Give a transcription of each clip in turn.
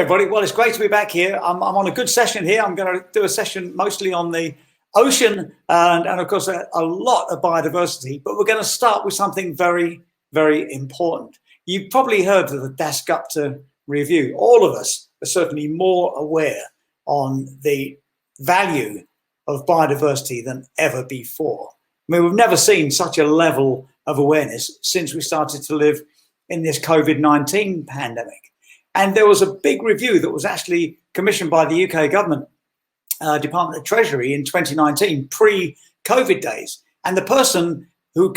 Everybody, well, it's great to be back here. I'm on a good session here. I'm going to do a session mostly on the ocean and of course, a lot of biodiversity. But we're going to start with something very, very important. You've probably heard of the Dasgupta review. All of us are certainly more aware on the value of biodiversity than ever before. I mean, we've never seen such a level of awareness since we started to live in this COVID-19 pandemic. And there was a big review that was actually commissioned by the UK government, Department of Treasury in 2019, pre-COVID days. And the person who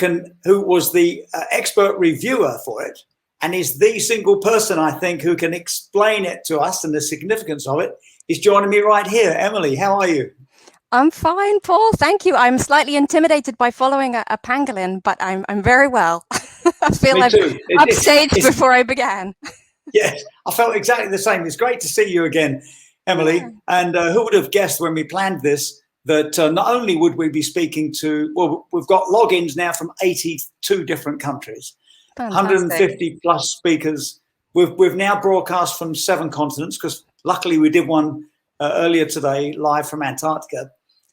was the expert reviewer for it, and is the single person, I think, who can explain it to us and the significance of it, is joining me right here. Emily, how are you? I'm fine, Paul. Thank you. I'm slightly intimidated by following a pangolin, but I'm very well. I feel I've upstaged before I began. Yes, I felt exactly the same. It's great to see you again, Emily. Yeah. And who would have guessed when we planned this that not only would we be speaking to, well, we've got logins now from 82 different countries, fantastic. 150 plus speakers. We've now broadcast from 7 continents because luckily we did one earlier today live from Antarctica.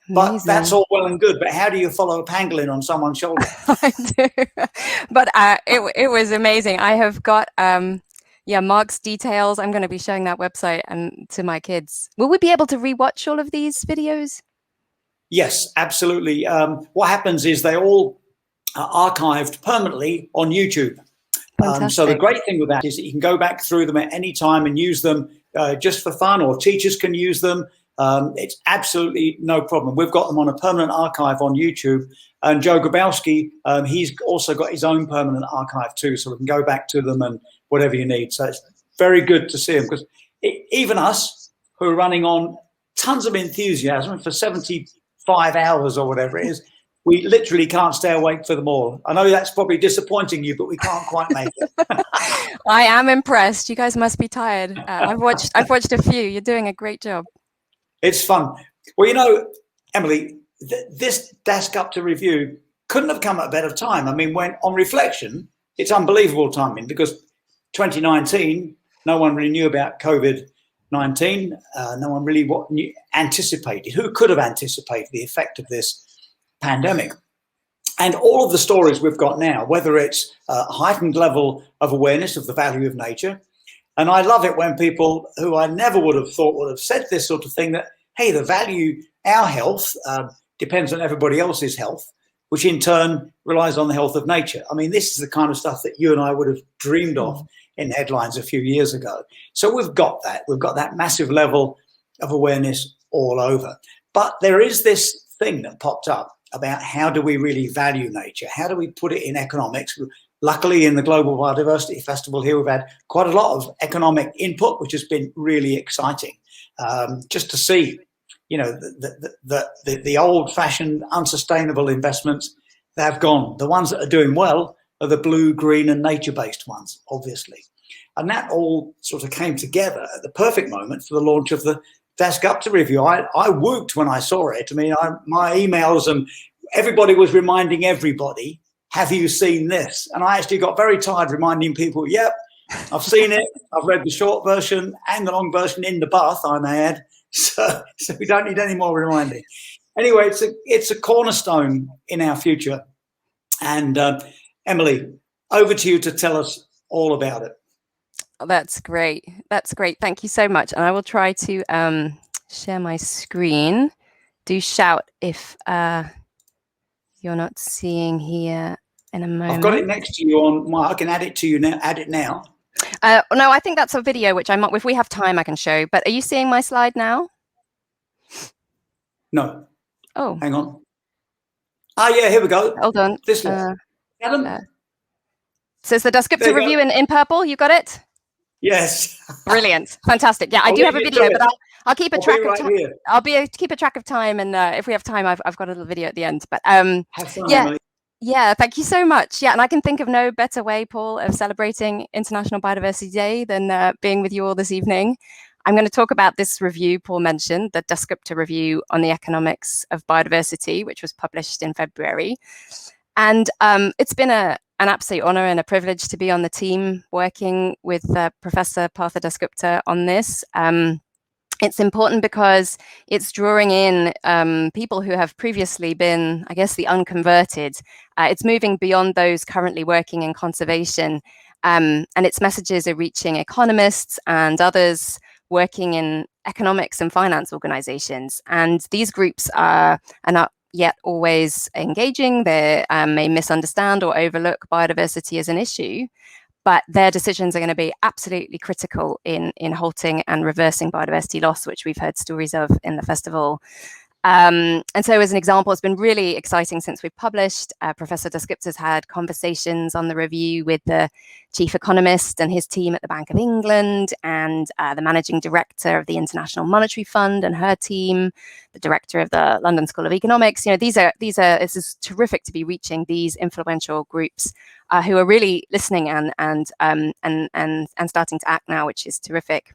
But amazing. That's all well and good. But how do you follow a pangolin on someone's shoulder? I do. But it was amazing. I have got Mark's details. I'm going to be showing that website and to my kids. Will we be able to rewatch all of these videos? Yes, absolutely. What happens is they all are archived permanently on YouTube. So the great thing with that is that you can go back through them at any time and use them just for fun, or teachers can use them. It's absolutely no problem. We've got them on a permanent archive on YouTube. And Joe Grabowski, he's also got his own permanent archive too, so we can go back to them and whatever you need. So it's very good to see them, because even us who are running on tons of enthusiasm for 75 hours or whatever it is, we literally can't stay awake for them all. I know that's probably disappointing you, but we can't quite make it. I am impressed. You guys must be tired. I've watched a few. You're doing a great job. It's fun. Well, you know, Emily, this Dasgupta review couldn't have come at a better time. I mean, when on reflection, it's unbelievable timing, because 2019, no one really knew about COVID-19. No one really anticipated. Who could have anticipated the effect of this pandemic? And all of the stories we've got now, whether it's a heightened level of awareness of the value of nature, and I love it when people who I never would have thought would have said this sort of thing, that, hey, the value, our health depends on everybody else's health, which in turn relies on the health of nature. I mean, this is the kind of stuff that you and I would have dreamed of in headlines a few years ago. So we've got that. We've got that massive level of awareness all over. But there is this thing that popped up about how do we really value nature? How do we put it in economics? Luckily, in the Global Biodiversity Festival here, we've had quite a lot of economic input, which has been really exciting. Just to see, you know, the old-fashioned, unsustainable investments, they have gone. The ones that are doing well are the blue, green, and nature-based ones, obviously. And that all sort of came together at the perfect moment for the launch of the Dasgupta review. I whooped when I saw it. I mean, my emails and everybody was reminding everybody, have you seen this? And I actually got very tired reminding people, yep, I've seen it. I've read the short version and the long version in the bath, I may add. So we don't need any more reminding. Anyway, it's a cornerstone in our future. And Emily, over to you to tell us all about it. Oh, that's great. That's great. Thank you so much. And I will try to share my screen. Do shout if you're not seeing here in a moment. I've got it next to you on my, I can add it to you now. Add it now. No, I think that's a video, which if we have time, I can show. But are you seeing my slide now? No. Oh. Hang on. Ah, yeah, here we go. Hold on. This one. So it's the Dasgupta review in purple. You got it? Yes. Brilliant. Fantastic. Yeah, I do have a video, but I'll keep a track of time. I'll keep a track of time, and if we have time, I've got a little video at the end. But have fun, yeah. Emily. Yeah, thank you so much. Yeah, and I can think of no better way, Paul, of celebrating International Biodiversity Day than being with you all this evening. I'm going to talk about this review Paul mentioned, the Dasgupta review on the economics of biodiversity, which was published in February. And it's been an absolute honor and a privilege to be on the team working with Professor Partha Dasgupta on this. It's important because it's drawing in people who have previously been, I guess, the unconverted. It's moving beyond those currently working in conservation, and its messages are reaching economists and others working in economics and finance organizations. And these groups are not yet always engaging. They may misunderstand or overlook biodiversity as an issue, but their decisions are going to be absolutely critical in halting and reversing biodiversity loss, which we've heard stories of in the festival. And so as an example, it's been really exciting since we've published. Professor Dasgupta's had conversations on the review with the chief economist and his team at the Bank of England, and the managing director of the International Monetary Fund and her team, the director of the London School of Economics. You know, this is terrific to be reaching these influential groups who are really listening and starting to act now, which is terrific.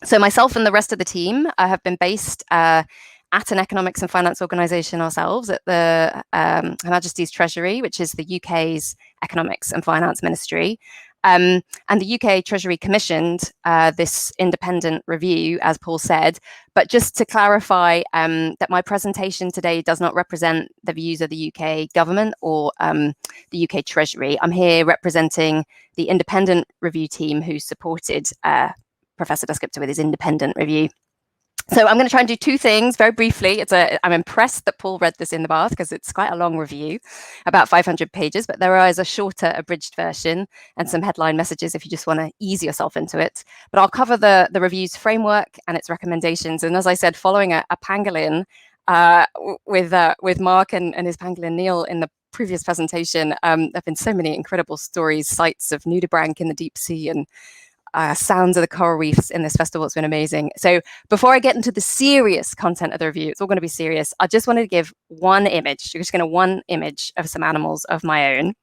So myself and the rest of the team have been based at an economics and finance organisation ourselves at the Her Majesty's Treasury, which is the UK's economics and finance ministry. And the UK Treasury commissioned this independent review, as Paul said. But just to clarify that my presentation today does not represent the views of the UK government or the UK Treasury. I'm here representing the independent review team who supported Professor Dasgupta with his independent review. So I'm going to try and do two things very briefly. I'm impressed that Paul read this in the bath because it's quite a long review, about 500 pages, but there is a shorter abridged version and some headline messages if you just want to ease yourself into it. But I'll cover the review's framework and its recommendations. And as I said, following a pangolin with Mark and his pangolin Neil in the previous presentation, there have been so many incredible stories, sights of nudibranch in the deep sea and sounds of the coral reefs in this festival. It's been amazing. So before I get into the serious content of the review, it's all going to be serious. I just wanted to give one image. You're just going to one image of some animals of my own.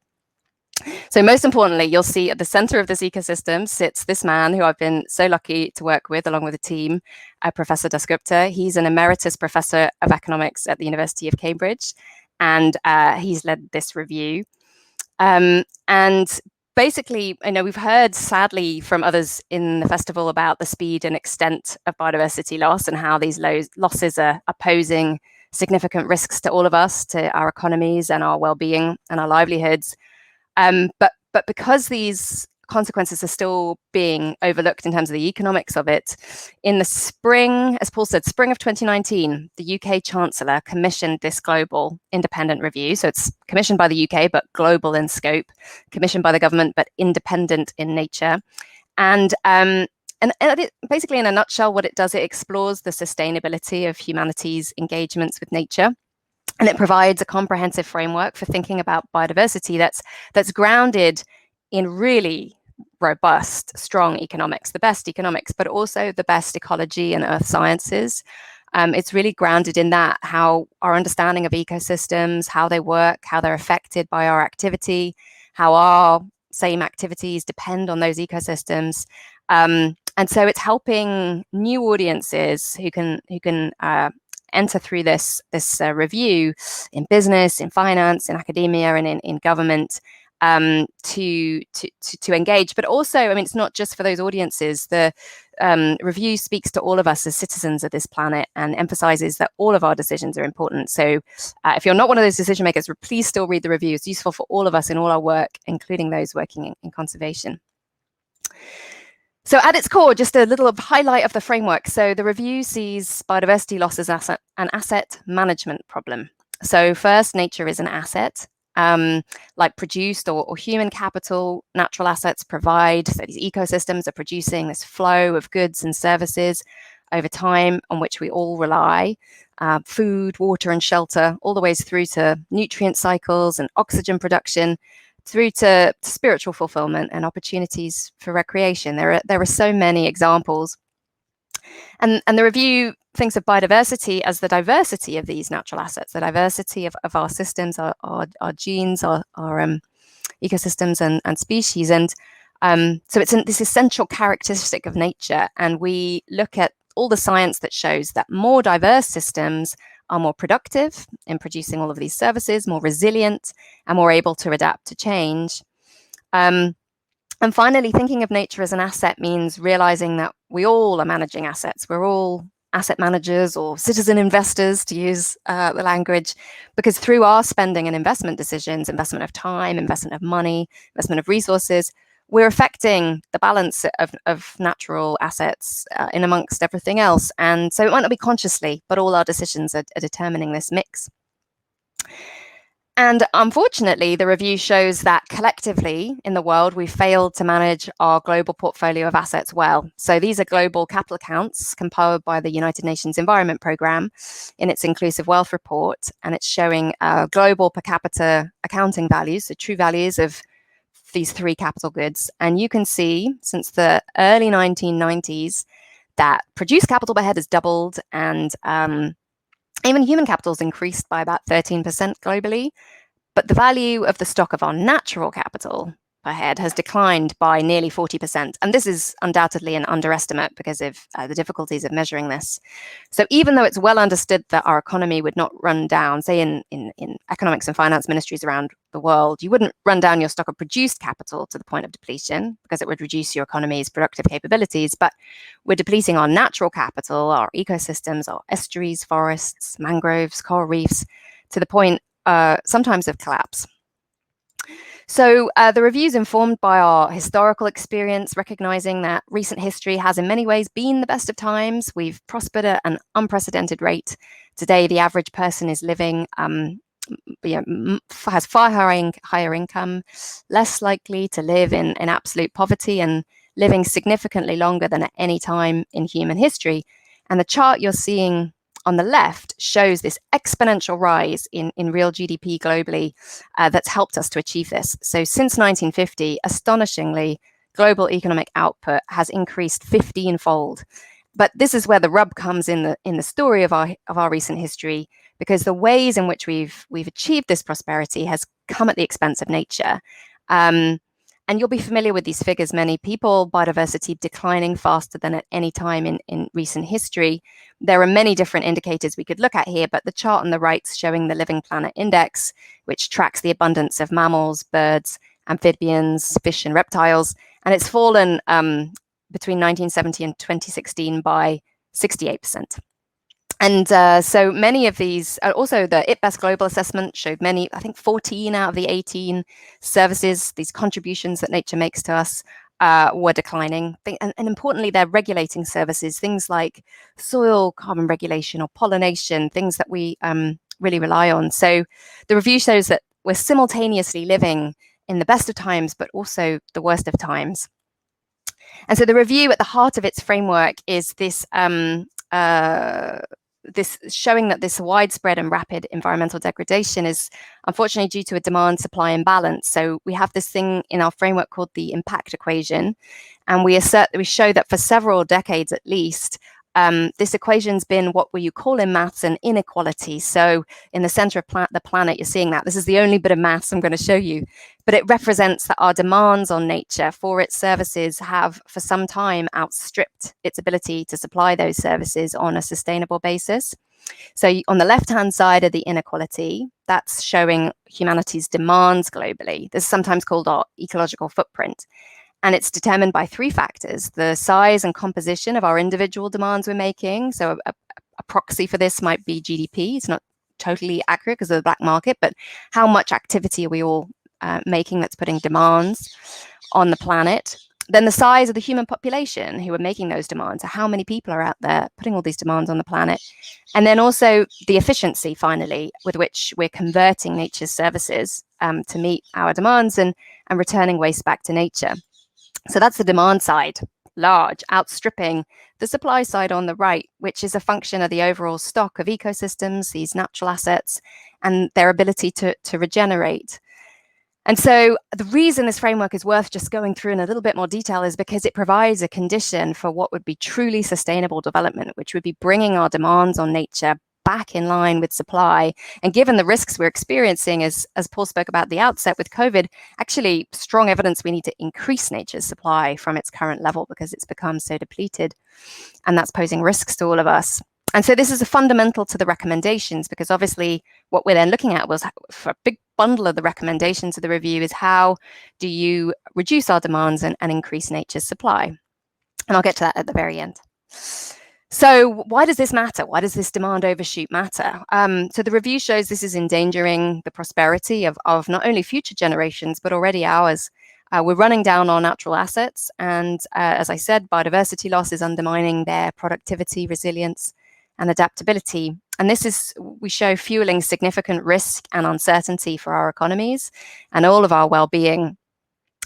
So most importantly, you'll see at the center of this ecosystem sits this man who I've been so lucky to work with along with a team, Professor Dasgupta. He's an Emeritus Professor of Economics at the University of Cambridge, and he's led this review. And basically, I know we've heard sadly from others in the festival about the speed and extent of biodiversity loss and how these losses are posing significant risks to all of us, to our economies and our well-being and our livelihoods. But because these consequences are still being overlooked in terms of the economics of it, in the spring, as Paul said, spring of 2019, the UK Chancellor commissioned this global independent review. So it's commissioned by the UK, but global in scope, commissioned by the government, but independent in nature. And basically, in a nutshell, what it does, it explores the sustainability of humanity's engagements with nature. And it provides a comprehensive framework for thinking about biodiversity that's grounded in really robust, strong economics, the best economics, but also the best ecology and earth sciences. It's really grounded in that, how our understanding of ecosystems, how they work, how they're affected by our activity, how our same activities depend on those ecosystems. And so it's helping new audiences who can enter through this review in business, in finance, in academia, and in government, to engage. But also, I mean, it's not just for those audiences. The review speaks to all of us as citizens of this planet and emphasizes that all of our decisions are important. So if you're not one of those decision makers, please still read the review. It's useful for all of us in all our work, including those working in conservation. So at its core, just a little highlight of the framework. So the review sees biodiversity loss as an asset management problem. So first, nature is an asset. Like produced or human capital, natural assets provide, so these ecosystems are producing this flow of goods and services over time on which we all rely, food, water and shelter, all the ways through to nutrient cycles and oxygen production, through to spiritual fulfillment and opportunities for recreation. There are so many examples. And the review thinks of biodiversity as the diversity of these natural assets, the diversity of our systems, our genes, our ecosystems and species. And so it's this essential characteristic of nature. And we look at all the science that shows that more diverse systems are more productive in producing all of these services, more resilient, and more able to adapt to change. And finally, thinking of nature as an asset means realizing that we all are managing assets. We're all asset managers or citizen investors, to use the language, because through our spending and investment decisions, investment of time, investment of money, investment of resources, we're affecting the balance of natural assets in amongst everything else. And so it might not be consciously, but all our decisions are determining this mix. And unfortunately, the review shows that collectively in the world, we failed to manage our global portfolio of assets well. So these are global capital accounts compiled by the United Nations Environment Programme in its Inclusive Wealth Report. And it's showing global per capita accounting values, so true values of these three capital goods. And you can see since the early 1990s that produced capital per head has doubled, and even human capital has increased by about 13% globally, but the value of the stock of our natural capital per head has declined by nearly 40%. And this is undoubtedly an underestimate because of the difficulties of measuring this. So even though it's well understood that our economy would not run down, say in economics and finance ministries around the world, you wouldn't run down your stock of produced capital to the point of depletion because it would reduce your economy's productive capabilities. But we're depleting our natural capital, our ecosystems, our estuaries, forests, mangroves, coral reefs, to the point sometimes of collapse. So the review is informed by our historical experience, recognizing that recent history has in many ways been the best of times. We've prospered at an unprecedented rate. Today, the average person is living, has far higher income, less likely to live in absolute poverty, and living significantly longer than at any time in human history. And the chart you're seeing on the left shows this exponential rise in real GDP globally that's helped us to achieve this. So since 1950, astonishingly, global economic output has increased 15-fold. But this is where the rub comes in the story of our recent history, because the ways in which we've achieved this prosperity has come at the expense of nature. And you'll be familiar with these figures. Many people, biodiversity declining faster than at any time in recent history. There are many different indicators we could look at here, but the chart on the right is showing the Living Planet Index, which tracks the abundance of mammals, birds, amphibians, fish, and reptiles. And it's fallen between 1970 and 2016 by 68%. And so many of these, also the IPBES Global Assessment showed many, I think 14 out of the 18 services, these contributions that nature makes to us, were declining. And importantly, they're regulating services, things like soil carbon regulation or pollination, things that we really rely on. So the review shows that we're simultaneously living in the best of times, but also the worst of times. And so the review at the heart of its framework is this this showing that this widespread and rapid environmental degradation is unfortunately due to a demand-supply imbalance. So we have this thing in our framework called the impact equation, and we show that for several decades at least, this equation's been what you call in maths an inequality. So in the center of the planet, you're seeing that. This is the only bit of maths I'm going to show you, but it represents that our demands on nature for its services have for some time outstripped its ability to supply those services on a sustainable basis. So on the left-hand side of the inequality, that's showing humanity's demands globally. This is sometimes called our ecological footprint. And it's determined by three factors: the size and composition of our individual demands we're making. So a proxy for this might be GDP. It's not totally accurate because of the black market, but how much activity are we all making that's putting demands on the planet? Then the size of the human population who are making those demands. So how many people are out there putting all these demands on the planet? And then also the efficiency, finally, with which we're converting nature's services to meet our demands and returning waste back to nature. So that's the demand side, large, outstripping the supply side on the right, which is a function of the overall stock of ecosystems, these natural assets, and their ability to regenerate. And so the reason this framework is worth just going through in a little bit more detail is because it provides a condition for what would be truly sustainable development, which would be bringing our demands on nature back in line with supply. And given the risks we're experiencing, as Paul spoke about at the outset with COVID, actually strong evidence we need to increase nature's supply from its current level because it's become so depleted. And that's posing risks to all of us. And so this is a fundamental to the recommendations, because obviously what we're then looking at was, for a big bundle of the recommendations of the review, is how do you reduce our demands and increase nature's supply? And I'll get to that at the very end. So why does this matter? Why does this demand overshoot matter? So the review shows this is endangering the prosperity of not only future generations, but already ours. We're running down our natural assets. And as I said, biodiversity loss is undermining their productivity, resilience, and adaptability. And this is, we show, fueling significant risk and uncertainty for our economies and all of our well-being.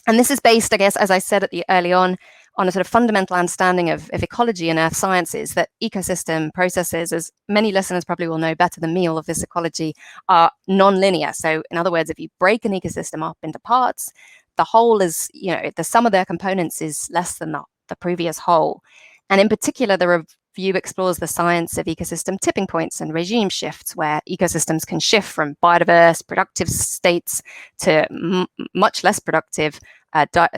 And this is based, I guess, as I said early on a sort of fundamental understanding of ecology and earth sciences, that ecosystem processes, as many listeners probably will know better than me, all of this ecology, are non-linear. So in other words, if you break an ecosystem up into parts, the whole is, the sum of their components is less than the previous whole. And in particular, the review explores the science of ecosystem tipping points and regime shifts, where ecosystems can shift from biodiverse, productive states to much less productive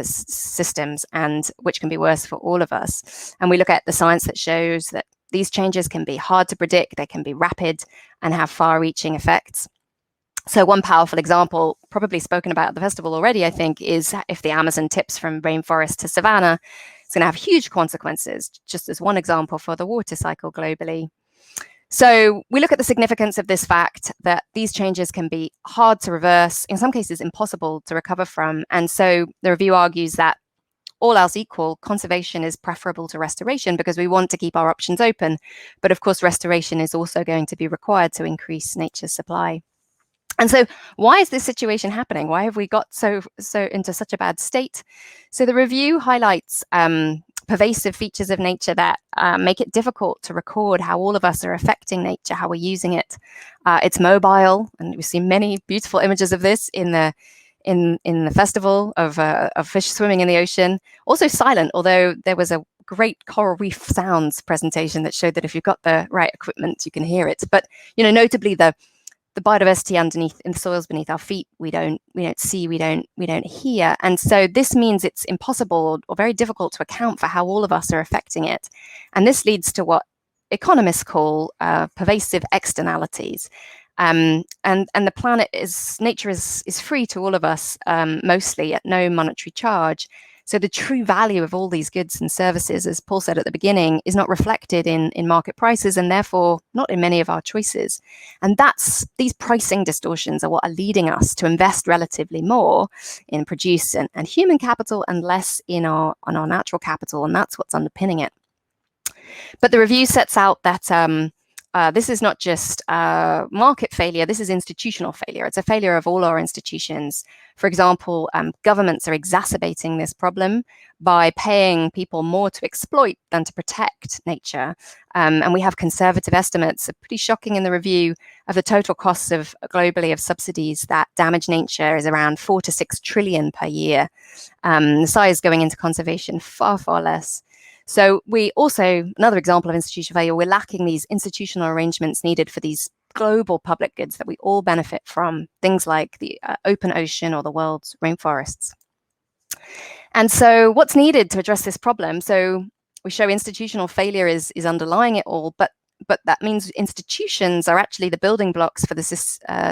systems, and which can be worse for all of us. And we look at the science that shows that these changes can be hard to predict, they can be rapid, and have far-reaching effects. So one powerful example, probably spoken about at the festival already, I think, is if the Amazon tips from rainforest to savanna, it's going to have huge consequences, just as one example, for the water cycle globally. So we look at the significance of this fact that these changes can be hard to reverse, in some cases impossible to recover from. And so the review argues that, all else equal, conservation is preferable to restoration, because we want to keep our options open. But of course, restoration is also going to be required to increase nature's supply. And so why is this situation happening? Why have we got so into such a bad state? So the review highlights pervasive features of nature that make it difficult to record how all of us are affecting nature, how we're using it. It's mobile, and we've seen many beautiful images of this in the festival of fish swimming in the ocean. Also silent, although there was a great coral reef sounds presentation that showed that if you've got the right equipment, you can hear it. But notably the biodiversity underneath, in the soils beneath our feet, we don't see, we don't hear. And so this means it's impossible or very difficult to account for how all of us are affecting it. And this leads to what economists call pervasive externalities. And the nature is free to all of us, mostly at no monetary charge. So the true value of all these goods and services, as Paul said at the beginning, is not reflected in market prices, and therefore not in many of our choices. And these pricing distortions are what are leading us to invest relatively more in produce and human capital, and less on our natural capital, and that's what's underpinning it. But the review sets out that this is not just market failure, this is institutional failure. It's a failure of all our institutions. For example, governments are exacerbating this problem by paying people more to exploit than to protect nature. And we have conservative estimates, pretty shocking in the review, of the total costs globally of subsidies that damage nature is around 4 to 6 trillion per year. The size going into conservation, far, far less. So we also, another example of institutional failure, we're lacking these institutional arrangements needed for these global public goods that we all benefit from, things like the open ocean or the world's rainforests. And so what's needed to address this problem? So we show institutional failure is underlying it all, but that means institutions are actually the building blocks for the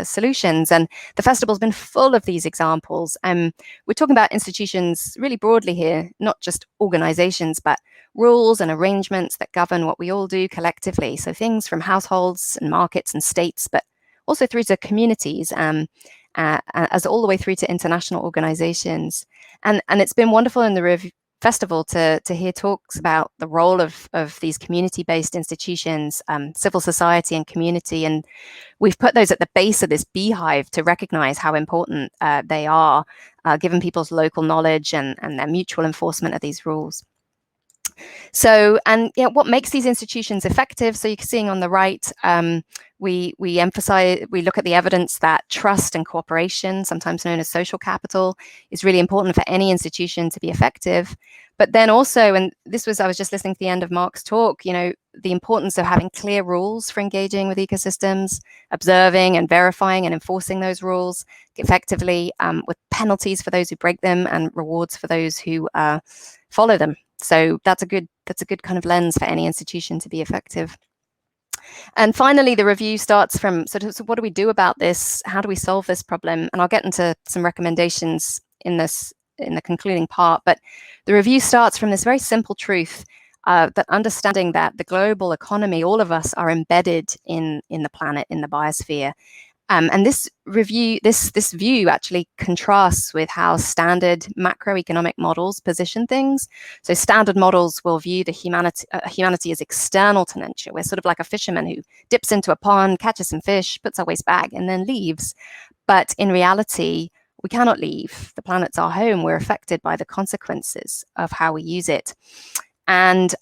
solutions. And the festival's been full of these examples. We're talking about institutions really broadly here, not just organizations, but rules and arrangements that govern what we all do collectively. So things from households and markets and states, but also through to communities, as all the way through to international organizations. And it's been wonderful in the festival to hear talks about the role of these community-based institutions, civil society and community. And we've put those at the base of this beehive to recognize how important they are, given people's local knowledge and their mutual enforcement of these rules. So, and what makes these institutions effective? So you're seeing on the right, we look at the evidence that trust and cooperation, sometimes known as social capital, is really important for any institution to be effective. But then also, and I was just listening to the end of Mark's talk, the importance of having clear rules for engaging with ecosystems, observing and verifying and enforcing those rules effectively, with penalties for those who break them and rewards for those who follow them. So that's a good kind of lens for any institution to be effective. And finally, the review starts from, so what do we do about this? How do we solve this problem? And I'll get into some recommendations in the concluding part, but the review starts from this very simple truth, that understanding that the global economy, all of us are embedded in the planet, in the biosphere. And this view actually contrasts with how standard macroeconomic models position things. So standard models will view the humanity as external to nature. We're sort of like a fisherman who dips into a pond, catches some fish, puts our waste back, and then leaves. But in reality, we cannot leave. The planet's our home. We're affected by the consequences of how we use it. And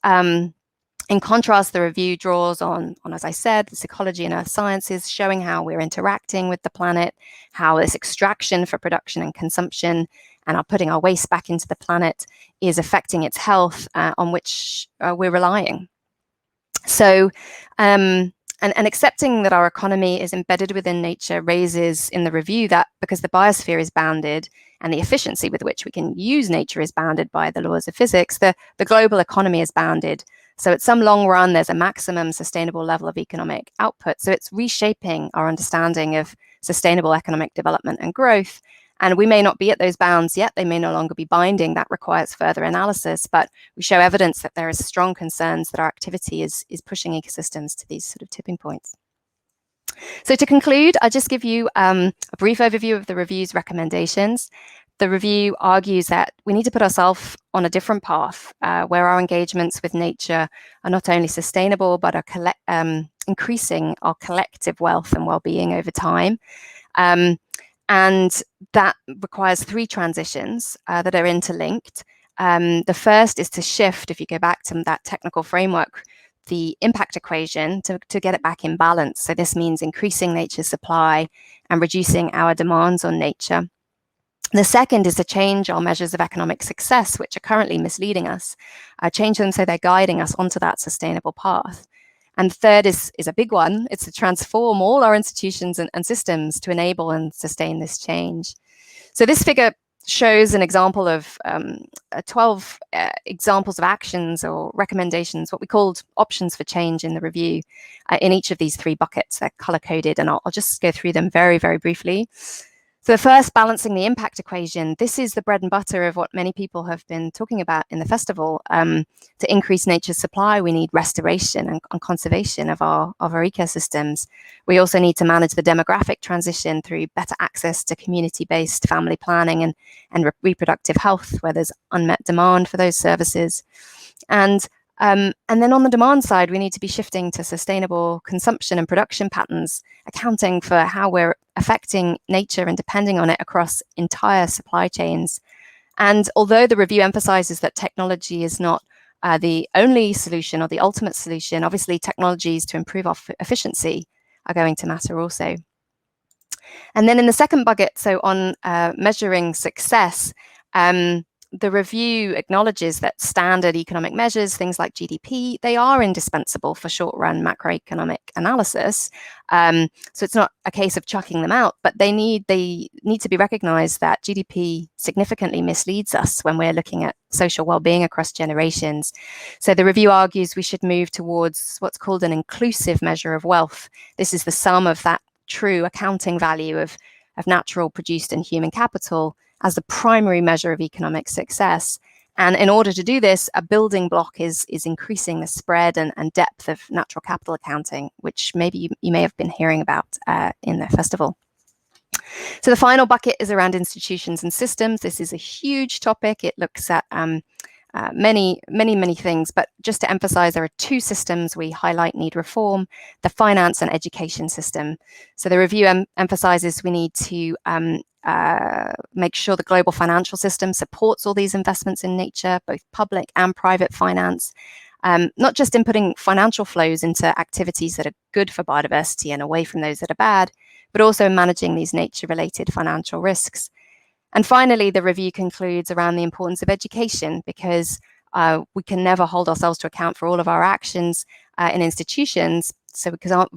in contrast, the review draws on, as I said, the ecology and earth sciences, showing how we're interacting with the planet, how this extraction for production and consumption and our putting our waste back into the planet is affecting its health, on which we're relying. So, and accepting that our economy is embedded within nature raises in the review that because the biosphere is bounded and the efficiency with which we can use nature is bounded by the laws of physics, the global economy is bounded. So at some long run, there's a maximum sustainable level of economic output. So it's reshaping our understanding of sustainable economic development and growth. And we may not be at those bounds yet. They may no longer be binding. That requires further analysis. But we show evidence that there is strong concerns that our activity is pushing ecosystems to these sort of tipping points. So to conclude, I'll just give you a brief overview of the review's recommendations. The review argues that we need to put ourselves on a different path where our engagements with nature are not only sustainable, but are increasing our collective wealth and well-being over time. And that requires three transitions that are interlinked. The first is to shift, if you go back to that technical framework, the impact equation to get it back in balance. So this means increasing nature's supply and reducing our demands on nature. The second is to change our measures of economic success, which are currently misleading us, change them so they're guiding us onto that sustainable path. And third is a big one. It's to transform all our institutions and systems to enable and sustain this change. So this figure shows an example of 12 examples of actions or recommendations, what we called options for change in the review, in each of these three buckets. They're color-coded, and I'll just go through them very, very briefly. So the first, balancing the impact equation. This is the bread and butter of what many people have been talking about in the festival. To increase nature's supply, we need restoration and conservation of our ecosystems. We also need to manage the demographic transition through better access to community-based family planning and reproductive health, where there's unmet demand for those services. And then on the demand side, we need to be shifting to sustainable consumption and production patterns, accounting for how we're affecting nature and depending on it across entire supply chains. And although the review emphasizes that technology is not the only solution or the ultimate solution, obviously technologies to improve our efficiency are going to matter also. And then in the second bucket, so on measuring success, the review acknowledges that standard economic measures, things like GDP, they are indispensable for short-run macroeconomic analysis. So it's not a case of chucking them out, but they need to be recognized that GDP significantly misleads us when we're looking at social well-being across generations. So the review argues we should move towards what's called an inclusive measure of wealth. This is the sum of that true accounting value of natural, produced, and human capital as the primary measure of economic success. And in order to do this, a building block is increasing the spread and depth of natural capital accounting, which maybe you may have been hearing about in the festival. So the final bucket is around institutions and systems. This is a huge topic. It looks at many things, but just to emphasize, there are two systems we highlight need reform: the finance and education system. So the review emphasizes we need to make sure the global financial system supports all these investments in nature, both public and private finance, not just in putting financial flows into activities that are good for biodiversity and away from those that are bad, but also in managing these nature-related financial risks. And finally, the review concludes around the importance of education, because we can never hold ourselves to account for all of our actions in institutions, so we can't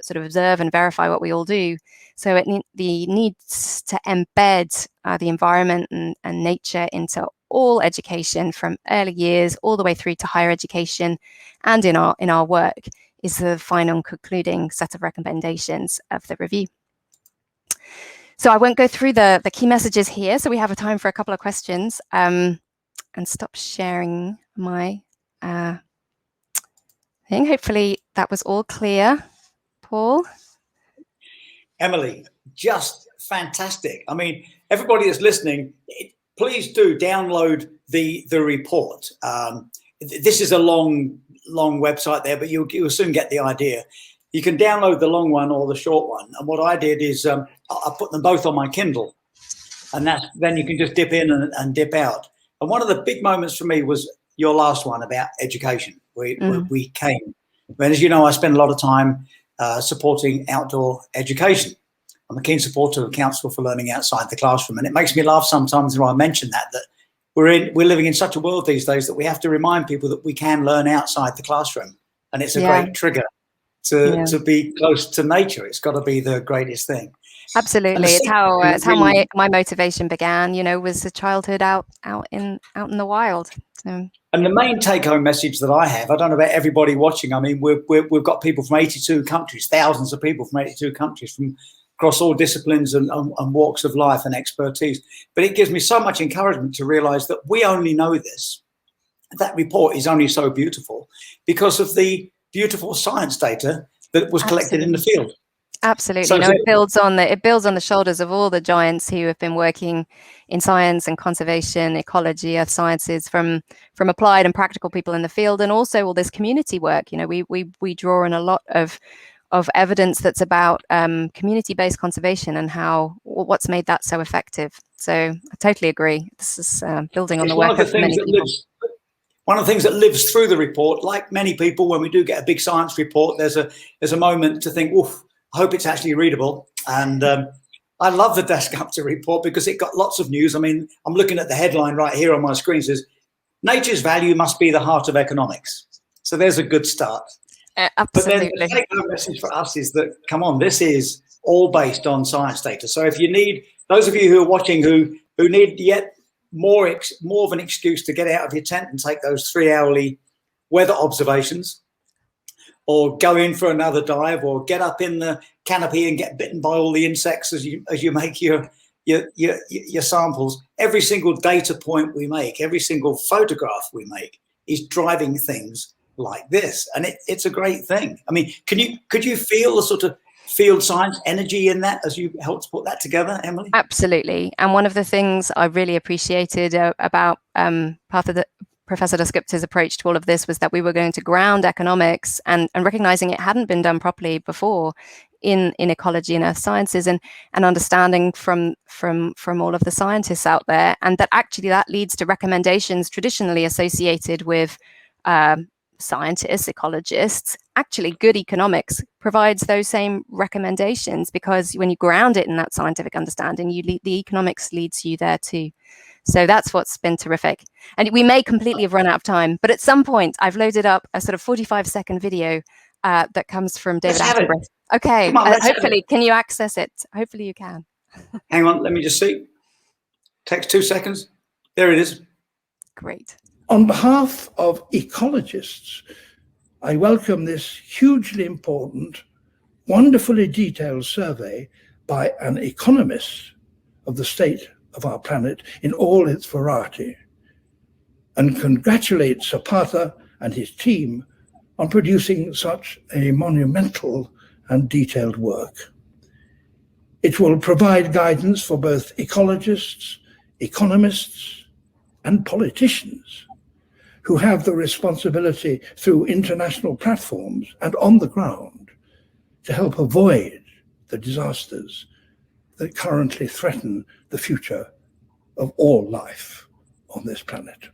sort of observe and verify what we all do. So the needs to embed the environment and nature into all education from early years all the way through to higher education, and in our work, is the final concluding set of recommendations of the review. So I won't go through the key messages here, so we have a time for a couple of questions, and stop sharing my thing. Hopefully that was all clear, Paul. Emily, just fantastic. I mean, everybody that's listening, please do download the report. This is a long website there, but you'll soon get the idea. You can download the long one or the short one. And what I did is I put them both on my Kindle, and then you can just dip in and dip out. And one of the big moments for me was your last one about education. We came. And as you know, I spend a lot of time supporting outdoor education. I'm a keen supporter of Council for Learning Outside the Classroom, and it makes me laugh sometimes when I mention that we're living in such a world these days that we have to remind people that we can learn outside the classroom, and it's a great trigger to be close to nature. It's got to be the greatest thing. Absolutely, it's how my motivation began. Was the childhood out in the wild. So. And the main take-home message that I have, I don't know about everybody watching. I mean, we've got people from 82 countries, thousands of people from 82 countries, from across all disciplines and walks of life and expertise. But it gives me so much encouragement to realise that we only know this. That report is only so beautiful because of the beautiful science data that was collected in the field. Absolutely. So it builds on the shoulders of all the giants who have been working in science and conservation, ecology, earth sciences, from applied and practical people in the field, and also all this community work. We draw in a lot of evidence that's about community-based conservation and what's made that so effective. So I totally agree. This is building on the work of many people. One of the things that lives through the report, like many people, when we do get a big science report, there's a moment to think, oof, I hope it's actually readable. And I love the Dasgupta report because it got lots of news. I mean, I'm looking at the headline right here on my screen. It says, nature's value must be the heart of economics. So there's a good start. Absolutely. But then the take-home message for us is that, come on, this is all based on science data. So if you need, those of you who are watching who need yet more of an excuse to get out of your tent and take those 3-hourly weather observations, or go in for another dive, or get up in the canopy and get bitten by all the insects as you make your samples. Every single data point we make, every single photograph we make is driving things like this, and it's a great thing. I mean, could you feel the sort of field science energy in that as you helped put that together, Emily? Absolutely. And one of the things I really appreciated about Professor Dasgupta's approach to all of this was that we were going to ground economics and recognizing it hadn't been done properly before in ecology and earth sciences, and understanding from all of the scientists out there, and that actually that leads to recommendations traditionally associated with scientists, ecologists. Actually, good economics provides those same recommendations, because when you ground it in that scientific understanding, the economics leads you there too. So that's what's been terrific. And we may completely have run out of time, but at some point I've loaded up a sort of 45-second video that comes from David Attenborough. Okay, hopefully, can you access it? Hopefully you can. Hang on, let me just see. Takes 2 seconds. There it is. Great. On behalf of ecologists, I welcome this hugely important, wonderfully detailed survey by an economist of the state of our planet in all its variety, and congratulate Sir Partha and his team on producing such a monumental and detailed work. It will provide guidance for both ecologists, economists, and politicians who have the responsibility through international platforms and on the ground to help avoid the disasters that currently threaten the future of all life on this planet.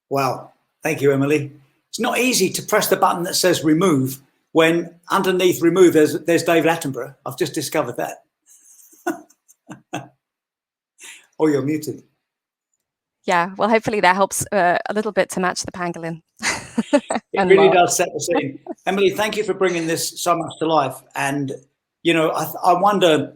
Wow. Thank you, Emily. It's not easy to press the button that says remove when underneath remove there's David Attenborough. I've just discovered that. Oh, you're muted. Yeah, well, hopefully that helps a little bit to match the pangolin. It really does set the scene. Emily, thank you for bringing this so much to life. And, you know, I wonder,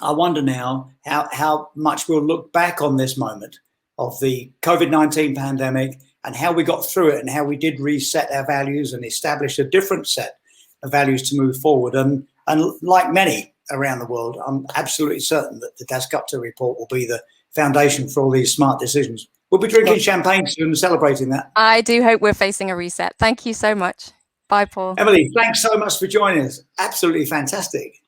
I wonder now how much we'll look back on this moment of the COVID-19 pandemic and how we got through it and how we did reset our values and establish a different set of values to move forward. And like many around the world, I'm absolutely certain that the Dasgupta report will be the foundation for all these smart decisions. We'll be drinking champagne soon and celebrating that. I do hope we're facing a reset. Thank you so much. Bye, Paul. Emily, thanks so much for joining us. Absolutely fantastic.